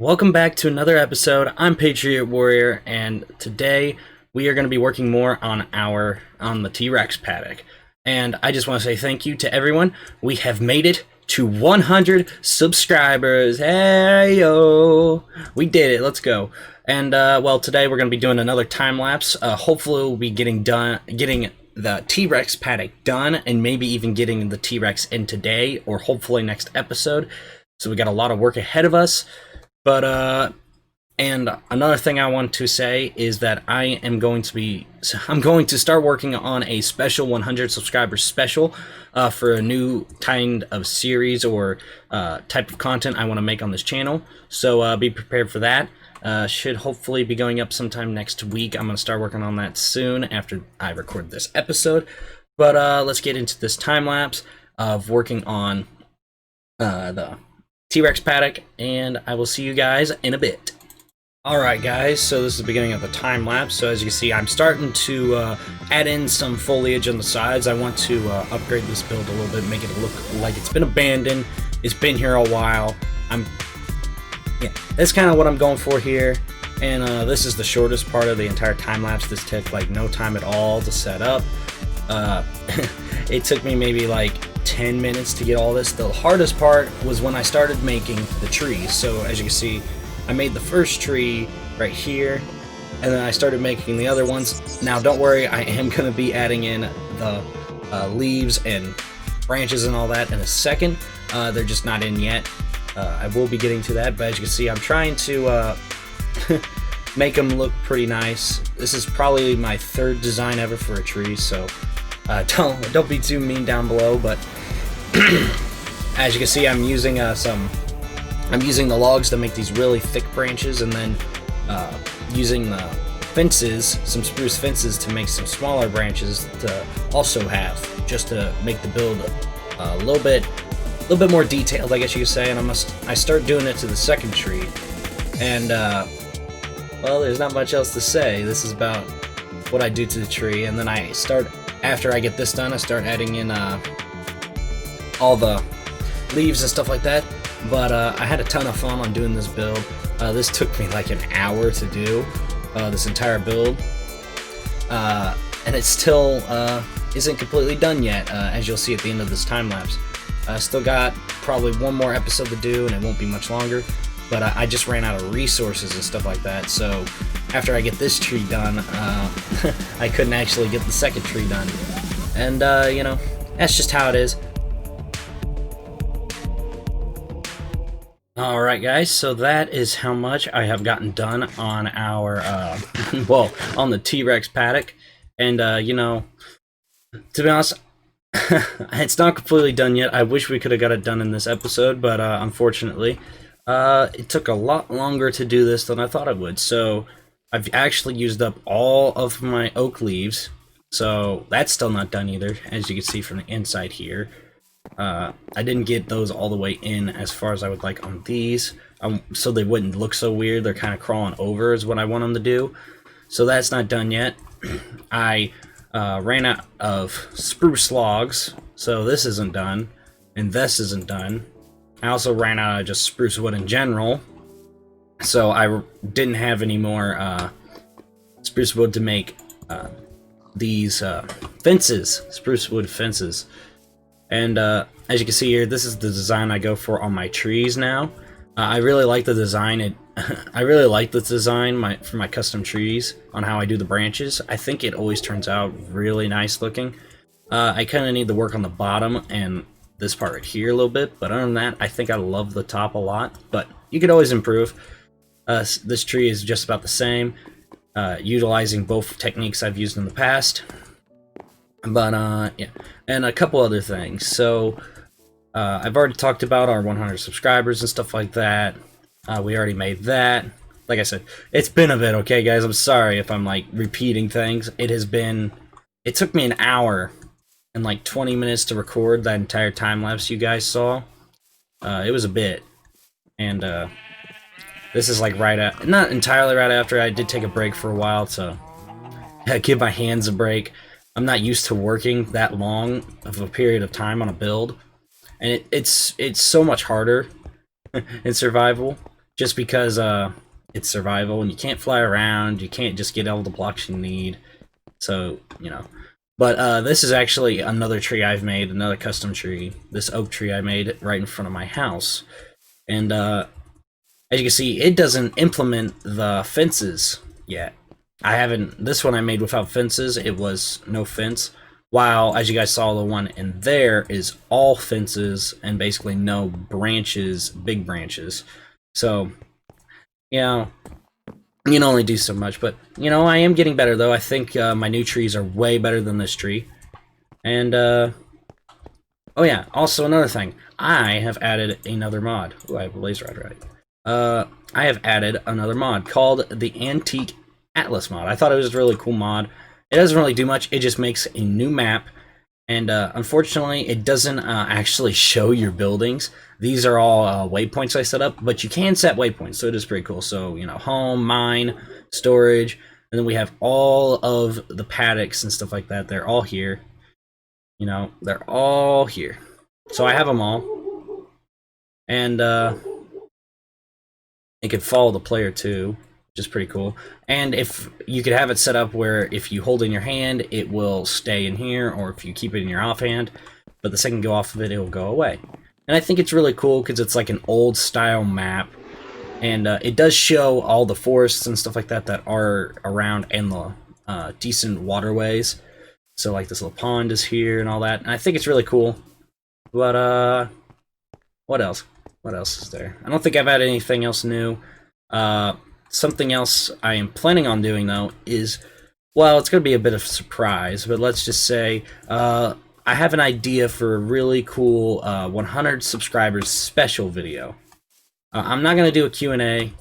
Welcome back to another episode. I'm Patriot Warrior, and today we are going to be working more on the T-Rex Paddock. And I just want to say thank you to everyone. We have made it to 100 subscribers. Hey yo, we did it. Let's go. And well, today we're going to be doing another time lapse. Hopefully, we'll be getting the T-Rex Paddock done, and maybe even getting the T-Rex in today, or hopefully next episode. So we got a lot of work ahead of us. But, and another thing I want to say is that I'm going to start working on a special 100 subscribers special for a new kind of series or type of content I want to make on this channel. So be prepared for that. Should hopefully be going up sometime next week. I'm going to start working on that soon after I record this episode. But let's get into this time lapse of working on the T-Rex Paddock, and I will see you guys in a bit. Alright guys, so this is the beginning of the time lapse. So as you can see, I'm starting to add in some foliage on the sides. I want to upgrade this build a little bit, make it look like it's been abandoned. It's been here a while. That's kind of what I'm going for here. And this is the shortest part of the entire time lapse. This took like no time at all to set up. It took me maybe like 10 minutes to get all this. The hardest part was when I started making the trees. So as you can see, I made the first tree right here, and then I started making the other ones. Now don't worry, I am going to be adding in the leaves and branches and all that in a second. They're just not in yet. I will be getting to that, but as you can see, I'm trying to make them look pretty nice. This is probably my third design ever for a tree, so don't be too mean down below. But as you can see, I'm using the logs to make these really thick branches, and then using the fences, some spruce fences, to make some smaller branches to also have, just to make the build a little bit more detailed, I guess you could say. And I start doing it to the second tree, and well, there's not much else to say. This is about what I do to the tree, and then after I get this done, I start adding in all the leaves and stuff like that. But I had a ton of fun on doing this build. This took me like an hour to do, this entire build. And it still isn't completely done yet, as you'll see at the end of this time lapse. Still got probably one more episode to do, and it won't be much longer. But I just ran out of resources and stuff like that, so after I get this tree done, I couldn't actually get the second tree done. And, you know, that's just how it is. Alright guys, so that is how much I have gotten done on our, well, on the T-Rex Paddock. And, you know, to be honest, it's not completely done yet. I wish we could have got it done in this episode, but unfortunately, it took a lot longer to do this than I thought it would. So I've actually used up all of my oak leaves, so that's still not done either, as you can see from the inside here. I didn't get those all the way in as far as I would like on these, so they wouldn't look so weird. They're kind of crawling over is what I want them to do. So that's not done yet. I ran out of spruce logs, so this isn't done, and this isn't done. I also ran out of just spruce wood in general, so I didn't have any more spruce wood to make these fences, spruce wood fences. And as you can see here, this is the design I go for on my trees now. I really like the design. I really like this design for my custom trees on how I do the branches. I think it always turns out really nice looking. I kind of need to work on the bottom and this part right here a little bit, but other than that, I think I love the top a lot, but you could always improve. This tree is just about the same, utilizing both techniques I've used in the past. But yeah, and a couple other things. So I've already talked about our 100 subscribers and stuff like that. We already made that. Like I said, it's been a bit, okay guys? I'm sorry if I'm like repeating things. It took me an hour and like 20 minutes to record that entire time lapse you guys saw. It was a bit. And this is like not entirely right after. I did take a break for a while to give my hands a break. I'm not used to working that long of a period of time on a build, and it's so much harder in survival just because it's survival and you can't fly around, you can't just get all the blocks you need. So, you know. But this is actually another tree I've made, another custom tree. This oak tree I made right in front of my house. And as you can see, it doesn't implement the fences yet. I haven't, this one I made without fences, it was no fence. While, as you guys saw, the one in there is all fences and basically no branches, big branches. So, you know, you can only do so much, but, you know, I am getting better, though. I think my new trees are way better than this tree. And, oh yeah, also another thing. I have added another mod. Ooh, I have a laser rod, right. I have added another mod called the Antique Atlas mod. I thought it was a really cool mod. It doesn't really do much. It just makes a new map. And unfortunately, it doesn't actually show your buildings. These are all waypoints I set up, but you can set waypoints, so it is pretty cool. So, you know, home, mine, storage, and then we have all of the paddocks and stuff like that. They're all here. You know, they're all here. So I have them all. And it could follow the player too, which is pretty cool. And if you could have it set up where if you hold in your hand, it will stay in here, or if you keep it in your offhand, but the second you go off of it, it will go away. And I think it's really cool because it's like an old style map, and it does show all the forests and stuff like that that are around and the decent waterways. So like this little pond is here and all that, and I think it's really cool. But what else? What else is there? I don't think I've added anything else new. Something else I am planning on doing, though, is, well, it's going to be a bit of a surprise, but let's just say I have an idea for a really cool 100 subscribers special video. I'm not going to do a Q&A.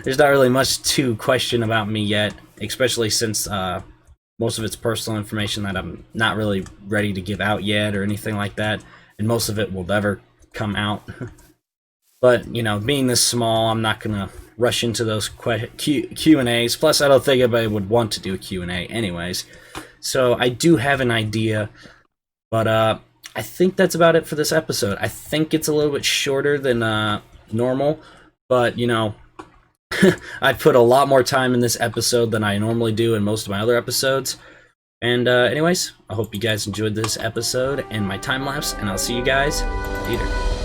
There's not really much to question about me yet, especially since most of it's personal information that I'm not really ready to give out yet or anything like that, and most of it will never come out. But, you know, being this small, I'm not going to rush into those Q&As. Plus, I don't think anybody would want to do a Q&A anyways. So I do have an idea, but I think that's about it for this episode. I think it's a little bit shorter than normal, but, you know, I put a lot more time in this episode than I normally do in most of my other episodes. And anyways, I hope you guys enjoyed this episode and my time lapse, and I'll see you guys later.